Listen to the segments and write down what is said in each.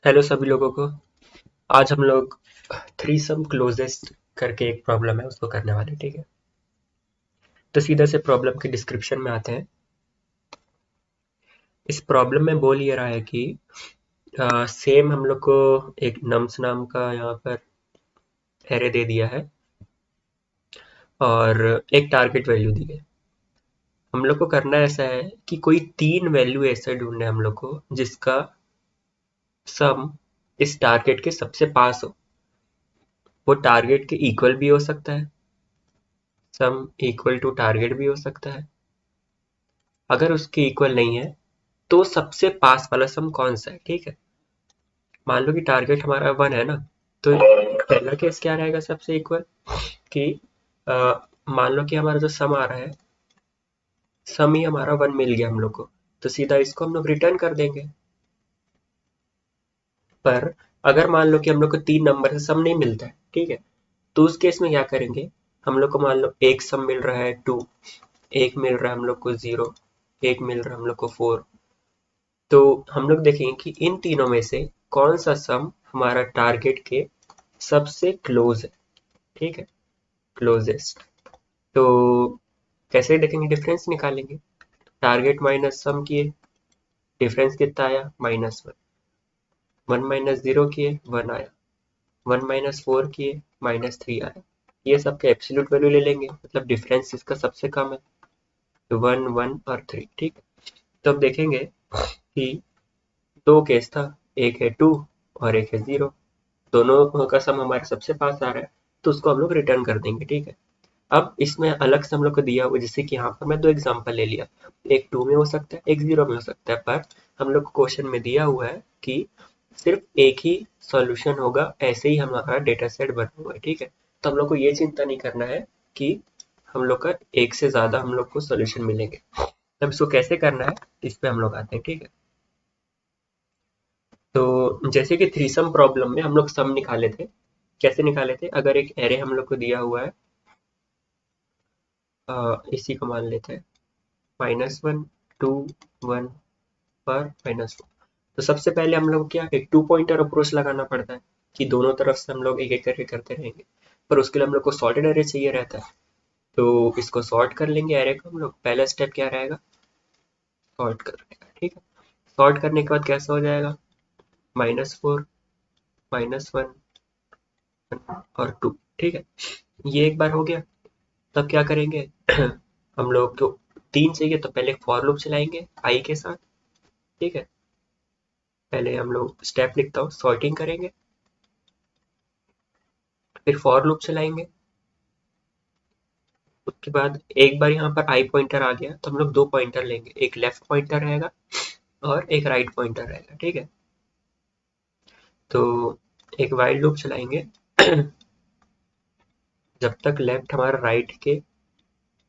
Hello सभी लोगों को। आज हम लोग थ्री सम क्लोजेस्ट करके एक प्रॉब्लम है उसको करने वाले, ठीक है। तो सीधा से प्रॉब्लम के डिस्क्रिप्शन में आते हैं। इस प्रॉब्लम में बोल ये रहा है कि सेम हम लोग को एक नम्स नाम का यहाँ पर एरे दे दिया है और एक टारगेट वैल्यू दी है। हम लोग को करना ऐसा है कि कोई तीन वैल्यू ऐसे ढूंढने हम लोग को जिसका सम इस टारगेट के सबसे पास हो। वो टारगेट के इक्वल भी हो सकता है, सम इक्वल टू टारगेट भी हो सकता है। अगर उसके इक्वल नहीं है तो सबसे पास वाला सम कौन सा है, ठीक है। मान लो कि टारगेट हमारा 1 है ना, तो पहला केस क्या रहेगा सबसे इक्वल कि अ, मान लो कि हमारा जो सम आ रहा है, सम ही हमारा 1 मिल गया हम लोग को, तो सीधा इसको हम लोग रिटर्न कर देंगे। पर अगर मान लो कि हम लोग को तीन नंबर से सम नहीं मिलता है, ठीक है, तो उस केस में क्या करेंगे। हम लोग को मान लो एक सम मिल रहा है 2, एक मिल रहा है हम लोग को 0, एक मिल रहा है हम लोग को 4। तो हम लोग देखेंगे कि इन तीनों में से कौन सा सम हमारा टारगेट के सबसे क्लोज है, ठीक है, क्लोजेस्ट। तो कैसे देखेंगे, डिफरेंस निकालेंगे। टारगेट माइनस सम किए, डिफरेंस कितना आया, -1। 1 माइनस 0 किए, 1 आया। 1 माइनस 4 किए, -3 आया। ये सबके एब्सोल्यूट वैल्यू ले लेंगे, मतलब डिफरेंस इसका सबसे कम है, तो 1 1 और 3, ठीक है। तो अब देखेंगे कि दो केस था, एक है 2 और एक है 0। दोनों का सम हमारे सबसे पास आ रहा है, तो उसको हम लोग रिटर्न कर देंगे, ठीक है। अब इसमें अलग से हम लोग को दिया हुआ, जैसे कि यहाँ पर मैं दो एग्जांपल ले लिया, एक 2 में हो सकता है, एक 0 में हो सकता है, पर हम लोग को क्वेश्चन में दिया हुआ है कि सिर्फ एक ही सॉल्यूशन होगा, ऐसे ही हमारा डेटा सेट बना हुआ है, ठीक है। तो हम लोग को ये चिंता नहीं करना है कि हम लोग का एक से ज्यादा हम लोग को सॉल्यूशन मिलेंगे। तब इसको कैसे करना है, इस पे हम लोग आते हैं, ठीक है। तो जैसे कि थ्रीसम प्रॉब्लम में हम लोग सम निकाले थे। कैसे निकाले थे, अगर एक एरे हम लोग को दिया हुआ है, इसी को मान लेते हैं -1 2 1 पर -4। तो सबसे पहले हम लोग क्या, एक 2 पॉइंटर अप्रोच लगाना पड़ता है कि दोनों तरफ से हम लोग एक एक करके करते रहेंगे। पर उसके लिए हम लोग को सॉर्टेड एरे चाहिए रहता है, तो इसको सॉर्ट कर लेंगे एरे को हम लोग। पहला स्टेप क्या रहेगा, सॉर्ट करने का, ठीक है। सॉर्ट करने के बाद कैसा हो जाएगा, -4 -1 और 2, ठीक है। ये एक बार हो गया। तब क्या करेंगे हम लोग को तीन चाहिए, तो पहले फॉर लूप चलाएंगे आई के साथ, ठीक है। पहले हम लोग स्टेप लिखता हूँ, सॉर्टिंग करेंगे, फिर फॉर लूप चलाएंगे। उसके बाद एक बार यहाँ पर आई पॉइंटर आ गया, तो हम लोग दो पॉइंटर लेंगे, एक लेफ्ट पॉइंटर रहेगा और एक राइट पॉइंटर रहेगा, ठीक है। तो एक वाइल लूप चलाएंगे जब तक लेफ्ट हमारा राइट के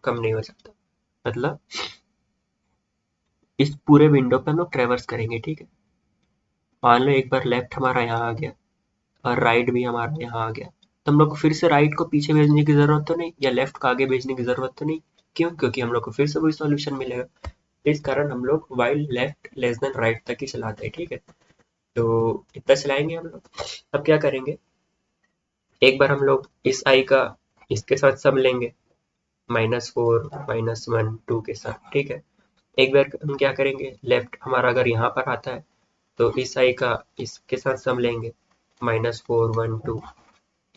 कम नहीं हो जाता। मतलब इस पूरे विंडो पे हम लोग ट्रेवर्स करेंगे, ठीक है। मान लो एक बार लेफ्ट हमारा यहाँ आ गया और राइट भी हमारा यहाँ आ गया, तो हम लोग को फिर से राइट को पीछे भेजने की जरूरत तो नहीं, या लेफ्ट को आगे भेजने की जरूरत तो नहीं। क्यों, क्योंकि हम लोग को फिर से वही सॉल्यूशन मिलेगा। इस कारण हम लोग while left less than right तक ही चलाते हैं, ठीक है। तो इतना चलाएंगे हम लोग। अब क्या करेंगे, एक बार हम लोग इस आई का इसके साथ सम लेंगे, -4 -1 2 के साथ, ठीक है। एक बार हम क्या करेंगे, लेफ्ट हमारा अगर यहाँ पर आता है तो इस आई का इसके साथ सम लेंगे, -4 1 2।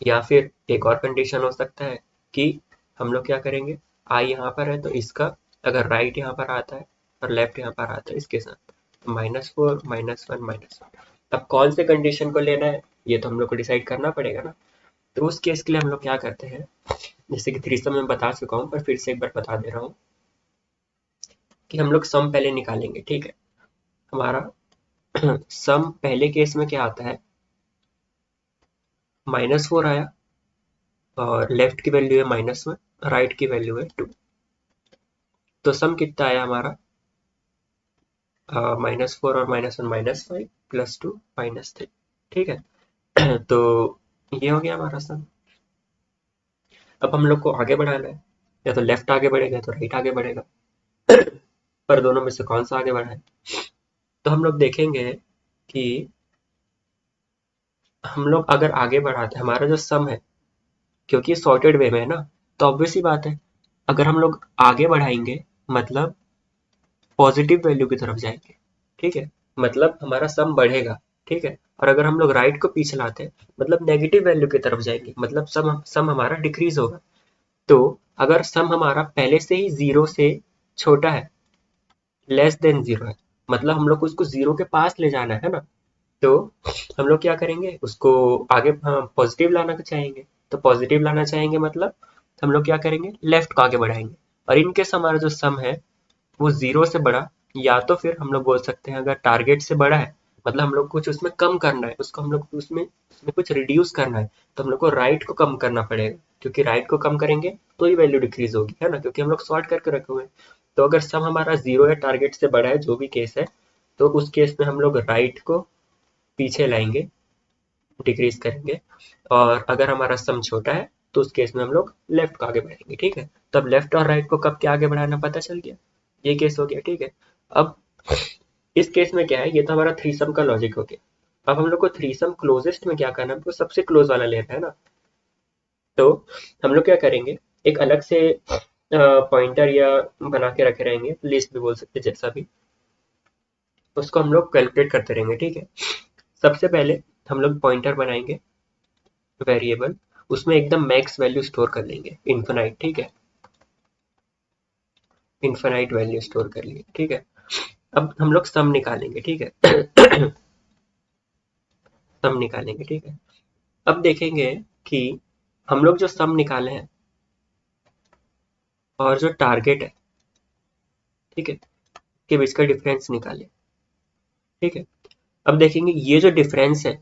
या फिर एक और कंडीशन हो सकता है कि हम लोग क्या करेंगे, आई यहाँ पर है तो इसका अगर राइट यहाँ पर आता है और लेफ्ट यहाँ पर आता है इसके साथ, -4 -1 -1। अब कौन से कंडीशन को लेना है, ये तो हम लोग को डिसाइड करना पड़ेगा ना। तो उस केस के लिए हम लोग क्या करते हैं, जैसे कि थ्रीसम में बता चुका हूँ, पर फिर से एक बार बता दे रहा हूँ कि हम लोग सम पहले निकालेंगे, ठीक है। हमारा सम पहले केस में क्या आता है, -4 आया और लेफ्ट की वैल्यू है -1, राइट की वैल्यू है 2। तो सम कितना आया हमारा, -4 और -1 -5 +2 -3, ठीक है। तो ये हो गया हमारा सम। अब हम लोग को आगे बढ़ाना है, या तो लेफ्ट आगे बढ़ेगा तो राइट आगे बढ़ेगा, पर दोनों में से कौन सा आगे बढ़ा है। तो हम लोग देखेंगे कि हम लोग अगर आगे बढ़ाते हैं, हमारा जो सम है, क्योंकि सॉर्टेड वे में है ना, तो ऑब्वियस ही बात है, अगर हम लोग आगे बढ़ाएंगे मतलब पॉजिटिव वैल्यू की तरफ जाएंगे, ठीक है, मतलब हमारा सम बढ़ेगा, ठीक है। और अगर हम लोग राइट को पीछे लाते हैं मतलब नेगेटिव वैल्यू की तरफ जाएंगे, मतलब सम हमारा डिक्रीज होगा। तो अगर सम हमारा पहले से ही जीरो से छोटा है, लेस देन जीरो है, मतलब हम लोग को उसको जीरो के पास ले जाना है ना, तो हम लोग क्या करेंगे, उसको आगे पॉजिटिव लाना चाहेंगे। तो पॉजिटिव लाना चाहेंगे मतलब हम लोग क्या करेंगे, लेफ्ट को आगे बढ़ाएंगे। और इनकेस हमारा जो सम है वो जीरो से बड़ा, या तो फिर हम लोग बोल सकते हैं अगर टारगेट से बड़ा है, मतलब हम लोग कुछ उसमें कम करना है, उसको हम लोग उसमें कुछ रिड्यूस करना है, तो हम लोग को राइट को कम करना पड़ेगा, क्योंकि राइट को कम करेंगे तो ही वैल्यू डिक्रीज होगी, है ना, क्योंकि हम लोग सॉर्ट करके रखे हुए हैं। तो अगर सम हमारा जीरो या टारगेट से बड़ा है, जो भी केस है, तो उस केस में हम लोग राइट को पीछे लाएंगे, डिक्रीज करेंगे। और अगर हमारा सम छोटा है तो उस केस में हम लोग लेफ्ट को आगे बढ़ाएंगे, ठीक है। तब लेफ्ट और राइट को कब क्या आगे बढ़ाना पता चल गया, ये केस हो गया, ठीक है। अब इस केस में क्या है, ये तो हमारा थ्रीसम का लॉजिक हो गया। अब हम लोग को थ्रीसम क्लोजेस्ट में क्या करना है, हमको सबसे क्लोज वाला लेना है ना। तो हम लोग क्या करेंगे, एक अलग से पॉइंटर या बना के रखे रहेंगे, लिस्ट भी बोल सकते हैं, जैसा भी, उसको हम लोग कैलकुलेट करते रहेंगे, ठीक है। सबसे पहले हम लोग पॉइंटर बनाएंगे वेरिएबल, उसमें एकदम मैक्स वैल्यू स्टोर कर लेंगे, इन्फिनाइट, ठीक है, इन्फिनाइट वैल्यू स्टोर कर लिए, ठीक है। अब हम लोग सम निकालेंगे, ठीक है। सम निकालेंगे, ठीक है। अब देखेंगे कि हम लोग जो सम निकाले हैं और जो टारगेट है, ठीक है, के बीच का डिफरेंस निकाले, ठीक है। अब देखेंगे ये जो डिफरेंस है,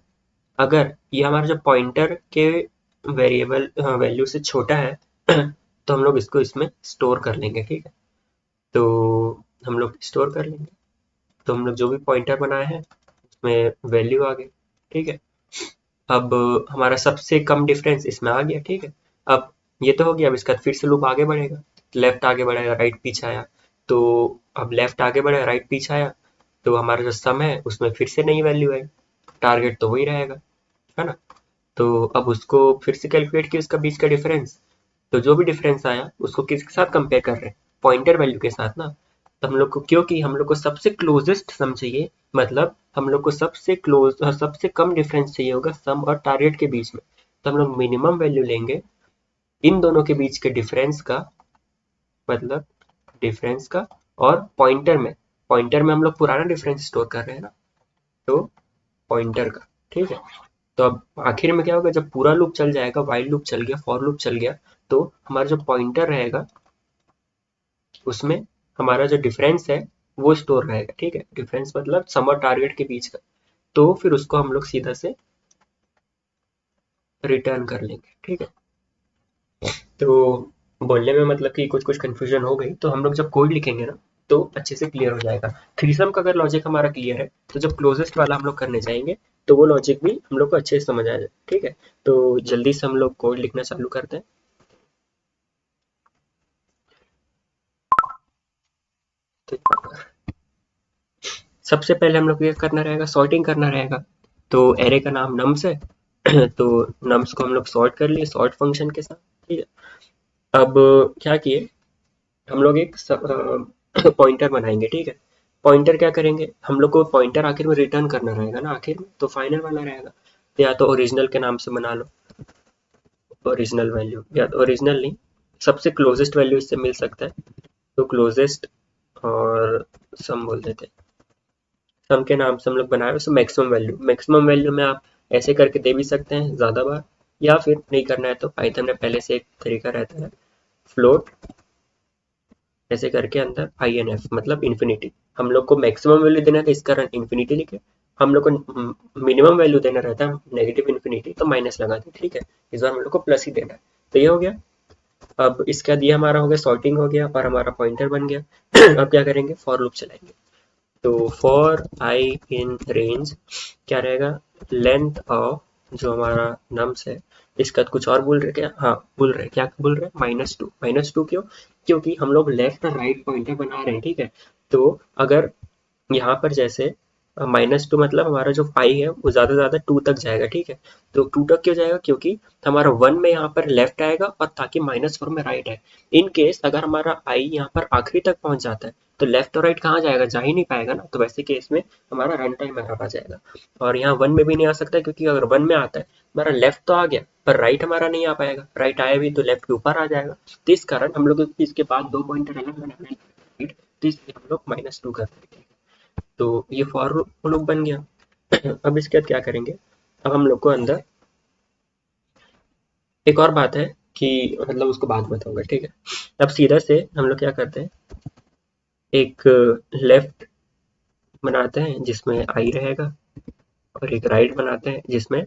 अगर ये हमारा जो पॉइंटर के वेरिएबल वैल्यू से छोटा है, तो हम लोग इसको इसमें स्टोर कर लेंगे, ठीक है। तो हम लोग स्टोर कर लेंगे, तो हम लोग जो भी पॉइंटर बनाए हैं उसमें वैल्यू आ गई, ठीक है। अब हमारा सबसे कम डिफरेंस इसमें आ गया, ठीक है। अब ये तो हो गया, अब इसका फिर से लूप आगे बढ़ेगा, लेफ्ट आगे बढ़ेगा, राइट पीछे आया, तो अब लेफ्ट आगे बढ़ेगा, राइट पीछे आया, तो हमारा जो सम है उसमें फिर से नई वैल्यू है, टारगेट तो वही रहेगा, है ना। तो अब उसको फिर से कैलकुलेट किया, उसका बीच का डिफरेंस, तो जो भी डिफरेंस आया उसको किसके साथ कंपेयर कर रहे हैं, पॉइंटर वैल्यू के साथ ना। तो हम लोग को, क्योंकि हम लोग को सबसे क्लोजेस्ट सम चाहिए, मतलब हम लोग को सबसे क्लोज, सबसे कम डिफरेंस चाहिए होगा सम और टारगेट के बीच में, तो हम लोग मिनिमम वैल्यू लेंगे इन दोनों के बीच के डिफरेंस का, मतलब डिफरेंस का। और पॉइंटर में हम लोग पुराना डिफरेंस स्टोर कर रहे हैं ना, तो पॉइंटर का, ठीक है। तो अब आखिर में क्या होगा, जब पूरा लूप चल जाएगा, वाइल लूप चल गया, फॉर लूप चल गया, तो हमारा जो पॉइंटर रहेगा उसमें हमारा जो डिफरेंस है वो स्टोर रहेगा, ठीक है। डिफरेंस मतलब सम और टारगेट के बीच का, तो फिर उसको हम लोग सीधा से रिटर्न कर लेंगे, ठीक है। तो बोलने में मतलब कि कुछ कुछ कंफ्यूजन हो गई, तो हम लोग जब कोड लिखेंगे ना तो अच्छे से क्लियर हो जाएगा। थ्रीसम का अगर लॉजिक हमारा क्लियर है, तो जब क्लोजेस्ट वाला हम लोग करने जाएंगे तो वो लॉजिक भी हम लोग को अच्छे से समझ आ जाए, ठीक है। तो जल्दी से हम लोग कोड लिखना चालू करते हैं। तो सबसे पहले हम लोग को ये करना रहेगा, सॉर्टिंग करना रहेगा। तो एरे का नाम नम्स है, तो नम्स को हम लोग सॉर्ट कर लिए सॉर्ट फंक्शन के साथ, ठीक है। अब क्या किए, हम लोग एक पॉइंटर बनाएंगे, ठीक है। पॉइंटर क्या करेंगे, हम लोग को पॉइंटर आखिर में रिटर्न करना रहेगा ना, आखिर में तो फाइनल वाला रहेगा, या तो ओरिजिनल के नाम से बना लो, ओरिजिनल वैल्यू, या तो ओरिजिनल नहीं, सबसे क्लोजेस्ट वैल्यू इससे मिल सकता है, तो क्लोजेस्ट, और सम बोल देते हैं, सम के नाम से हम लोग बनाए उसे मैक्सिमम वैल्यू। मैक्सिमम वैल्यू में आप ऐसे करके दे भी सकते हैं ज़्यादा बार, या फिर नहीं करना है तो पाइथन में पहले से एक तरीका रहता है, फ्लोट ऐसे करके अंदर आई एन एफ, मतलब इन्फिनिटी। हम लोग को मैक्सिमम वैल्यू देना था, इस कारण इन्फिनिटी लिखे। हम लोग को मिनिमम वैल्यू देना रहता है नेगेटिव इन्फिनिटी, तो माइनस लगा दें, ठीक है। इस बार हम लोग को प्लस ही देना है, तो ये हो गया। अब इसके बाद ये हमारा हो गया, सॉर्टिंग हो गया और हमारा पॉइंटर बन गया। अब क्या करेंगे, फॉर लूप चलाएंगे। तो फॉर आई इन रेंज क्या रहेगा, लेंथ ऑफ जो हमारा नम्स है, इसका कुछ और बोल रहे क्या, हाँ बोल रहे, क्या बोल रहे, -2। -2 क्यों, क्योंकि हम लोग लेफ्ट और राइट पॉइंटर बना रहे हैं, ठीक है। तो अगर यहाँ पर जैसे -2 मतलब हमारा जो पाई है वो ज़्यादा से ज़्यादा 2 तक जाएगा, ठीक है। तो 2 तक क्यों जाएगा, क्योंकि हमारा 1 में यहाँ पर लेफ्ट आएगा और ताकि -4 में राइट है। इन केस अगर हमारा आई यहाँ पर आखिरी तक पहुँच जाता है तो लेफ्ट और राइट कहाँ जाएगा, जा ही नहीं पाएगा ना। तो वैसे केस में हमारा रन टाइम एरर आ जाएगा। और यहाँ 1 में भी नहीं आ सकता, क्योंकि अगर 1 में आता है हमारा लेफ्ट तो आ गया पर राइट हमारा नहीं आ पाएगा। राइट आया भी तो लेफ्ट के ऊपर आ जाएगा। तो इस कारण हम लोग इसके बाद 2 पॉइंटर अलग बनाना है, तो इसलिए हम लोग -2 करते हैं। तो ये फॉर लूप बन गया। अब इसके बाद क्या करेंगे, अब हम लोग को अंदर एक और बात है कि मतलब उसको बाद में बताऊंगा, ठीक है। अब सीधा से हम लोग क्या करते हैं, एक लेफ्ट बनाते हैं जिसमें आई रहेगा और एक राइट बनाते हैं जिसमें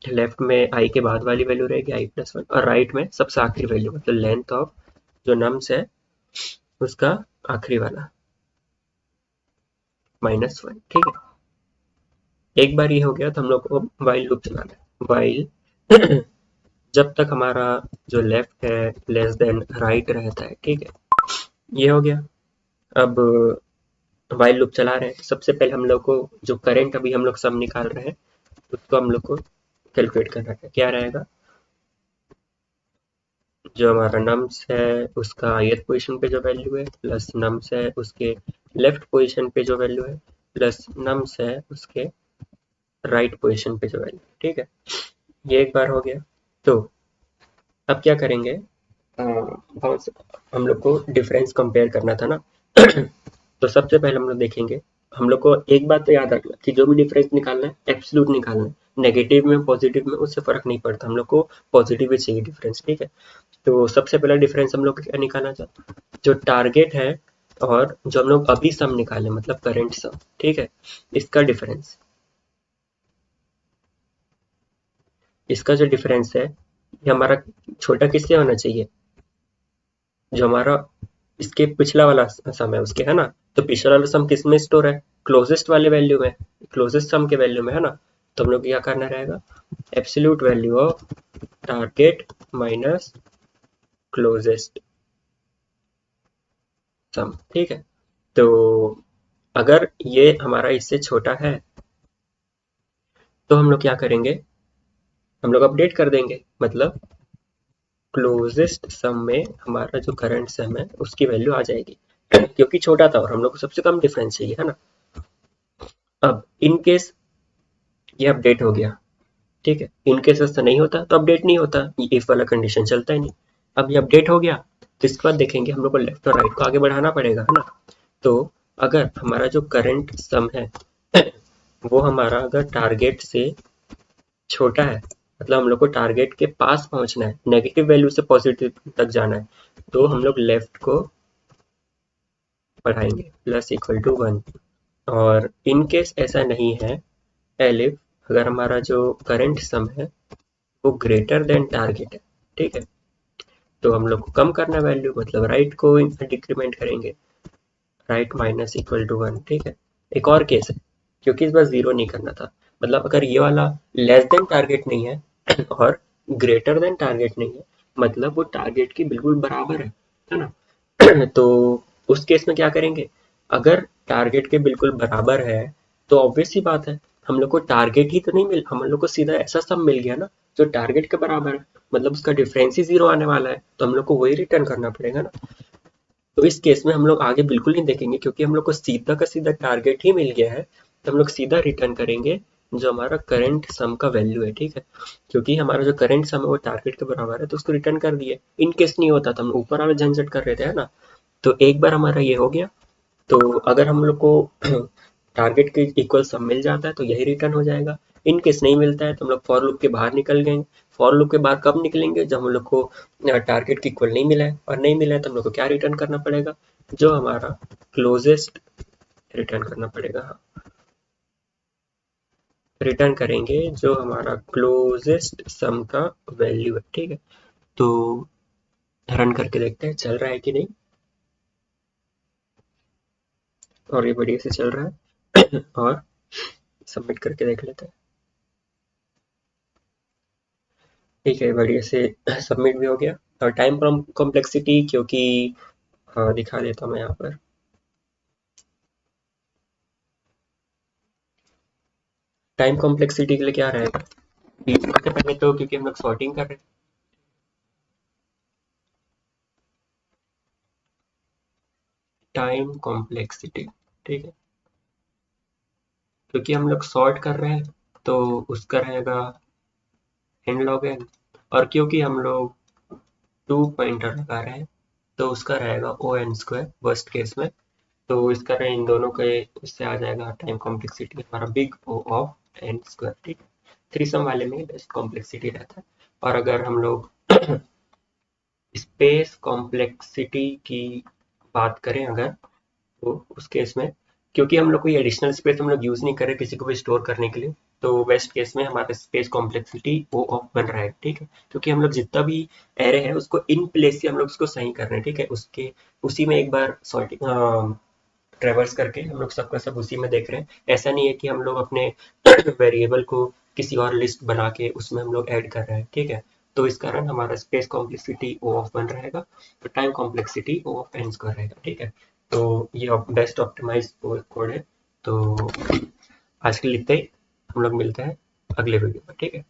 लेफ्ट में आई के बाद वाली वैल्यू रहेगी i+1 और राइट में सबसे आखिरी वैल्यू मतलब लेंथ ऑफ जो नम्स है उसका आखिरी वाला -1, ठीक है। एक बार ये हो गया तो हम लोग को वाइल लूप चलाना है। वाइल जब तक हमारा जो लेफ्ट है लेस देन राइट रहता है, ठीक है। ये हो गया। अब वाइल लूप चला रहे हैं, सबसे पहले हम लोग को जो करंट अभी हम लोग सम निकाल रहे हैं उसको हम लोग को कैलकुलेट करना है। क्या रहेगा, जो हमारा नम्स है उसका ith पोजीशन पे जो वैल्यू है प्लस नम्स है उसके लेफ्ट पोजीशन पे जो वैल्यू है प्लस नम्स है उसके राइट पोजीशन पे जो वैल्यू, ठीक है। ये एक बार हो गया। तो अब क्या करेंगे, हम लोग को डिफरेंस कंपेयर करना था ना। तो सबसे पहले हम लोग देखेंगे, हम लोग को एक बात तो याद रखना कि जो भी डिफरेंस निकालना है एब्सोल्यूट निकालना है। नेगेटिव में पॉजिटिव में उससे फर्क नहीं पड़ता, हम लोग को पॉजिटिव ही चाहिए डिफरेंस, ठीक है। तो सबसे पहला डिफरेंस हम लोग को क्या निकालना था, जो टारगेट है और जो हम लोग अभी सम निकाले मतलब करंट सम, ठीक है। इसका डिफरेंस, इसका जो डिफरेंस है ये हमारा छोटा किससे होना चाहिए, जो हमारा इसके पिछला वाला सम है उसके, है ना। तो पिछला वाला सम किस में स्टोर है, क्लोजेस्ट वाले वैल्यू में, क्लोजेस्ट सम के वैल्यू में, है ना। तो हम लोग क्या करना रहेगा, absolute value of target minus closest sum, ठीक है। तो अगर ये हमारा इससे छोटा है तो हम लोग क्या करेंगे, हम लोग अपडेट कर देंगे, मतलब क्लोजेस्ट सम में हमारा जो करंट सम है उसकी वैल्यू आ जाएगी। क्योंकि छोटा था और हम लोग को सबसे कम डिफरेंस चाहिए, है ना। अब इन केस ये अपडेट हो गया, ठीक है। इन केस ऐसा नहीं होता तो अपडेट नहीं होता, ये इफ वाला कंडीशन चलता ही नहीं। अब ये अपडेट हो गया तो इसके बाद देखेंगे हम लोग को लेफ्ट और राइट को आगे बढ़ाना पड़ेगा, है ना। तो अगर हमारा जो करंट सम है वो हमारा अगर टारगेट से छोटा है, मतलब हम लोग को टारगेट के पास पहुंचना है, नेगेटिव वैल्यू से पॉजिटिव तक जाना है, तो हम लोग लेफ्ट को बढ़ाएंगे प्लस इक्वल टू 1। और इन केस ऐसा नहीं है, एलिफ अगर हमारा जो करंट सम है वो ग्रेटर देन टारगेट है, ठीक है। तो हम लोग को कम करना वैल्यू, मतलब राइट को डिक्रीमेंट करेंगे, राइट माइनस इक्वल टू 1, ठीक है। एक और केस है, क्योंकि इस बार जीरो नहीं करना था, मतलब अगर ये वाला लेस देन टारगेट नहीं है और ग्रेटर देन टारगेट नहीं है, मतलब वो टारगेट के बिल्कुल बराबर है ना। तो उस केस में क्या करेंगे, अगर टारगेट के बिल्कुल बराबर है तो ऑब्वियस सी बात है, हम लोग को टारगेट ही तो नहीं मिल, हम लोग को सीधा ऐसा सम मिल गया ना जो टारगेट के बराबर है, मतलब उसका डिफरेंस ही जीरो आने वाला है, तो हम लोग को वही रिटर्न करना पड़ेगा ना। तो इस केस में हम लोग आगे बिल्कुल नहीं देखेंगे, क्योंकि हम लोग को सीधा का सीधा टारगेट ही मिल गया है, तो हम लोग सीधा रिटर्न करेंगे जो हमारा करंट सम का वैल्यू है, ठीक है। क्योंकि हमारा जो करंट सम है वो टारगेट के बराबर है तो उसको रिटर्न कर दिए। इन केस नहीं होता तो हम ऊपर वाला झंझट कर रहे थे, है ना। तो एक बार हमारा ये हो गया, तो अगर हम लोग को टारगेट के इक्वल सम मिल जाता है तो यही रिटर्न हो जाएगा। इन केस नहीं मिलता है तो हम लोग फॉर लूप के बाहर निकल गए। फॉर लूप के बाहर कब निकलेंगे, जब हम लोग को टारगेट के इक्वल नहीं मिला है, और नहीं मिला है तो हम लोग को क्या रिटर्न करना पड़ेगा, जो हमारा क्लोजेस्ट रिटर्न करना पड़ेगा, हाँ। रिटर्न करेंगे जो हमारा क्लोजेस्ट सम का वैल्यू है, ठीक है। तो रन करके देखते हैं चल रहा है कि नहीं, और ये बढ़िया से चल रहा है। और सबमिट करके देख लेते हैं, ठीक है। बढ़िया से सबमिट भी हो गया। और टाइम कॉम्प्लेक्सिटी क्योंकि, हाँ दिखा देता हूँ मैं यहाँ पर, टाइम कॉम्प्लेक्सिटी के लिए क्या रहेगा, सबसे पहले तो क्योंकि हम लोग सॉर्टिंग कर रहे हैं, टाइम कॉम्प्लेक्सिटी, ठीक है, क्योंकि हम लोग सॉर्ट कर रहे हैं तो उसका रहेगा n log n, और क्योंकि हम लोग 2 पॉइंटर लगा रहे हैं तो उसका रहेगा o n square worst case में। तो इसका रहे इन दोनों के उससे आ जाएगा टाइम कॉम्प्लेक्सिटी हमारा big O of n square, ठीक है। थ्रीसम वाले में बेस्ट कॉम्प्लेक्सिटी रहता है। और अगर हम लोग स्पेस कॉम्प्लेक्सिटी की बात करें अगर, तो उस केस में क्योंकि हम लोग कोई एडिशनल स्पेस हम लोग यूज नहीं कर रहे किसी को भी स्टोर करने के लिए, तो बेस्ट केस में हमारा स्पेस कॉम्प्लेक्सिटी ओ ऑफ बन रहा है, ठीक है, क्योंकि हम लोग जितना भी एरे है उसको इन प्लेस से हम लोग उसको सही कर रहे हैं, ठीक है, उसके उसी में एक बार सॉर्टिंग ट्रेवर्स करके हम लोग सबका सब उसी में देख रहे हैं। ऐसा नहीं है कि हम लोग अपने वेरिएबल को किसी और लिस्ट बना के उसमें हम लोग ऐड कर रहे हैं, ठीक है। तो इस कारण हमारा स्पेस कॉम्प्लेक्सिटी ओ ऑफ बन रहेगा, तो time complexity O of n square रहेगा, ठीक है। तो ये बेस्ट ऑप्टिमाइज कोड है। तो आज के लिए इतना ही, हम लोग मिलते हैं अगले वीडियो में, ठीक है।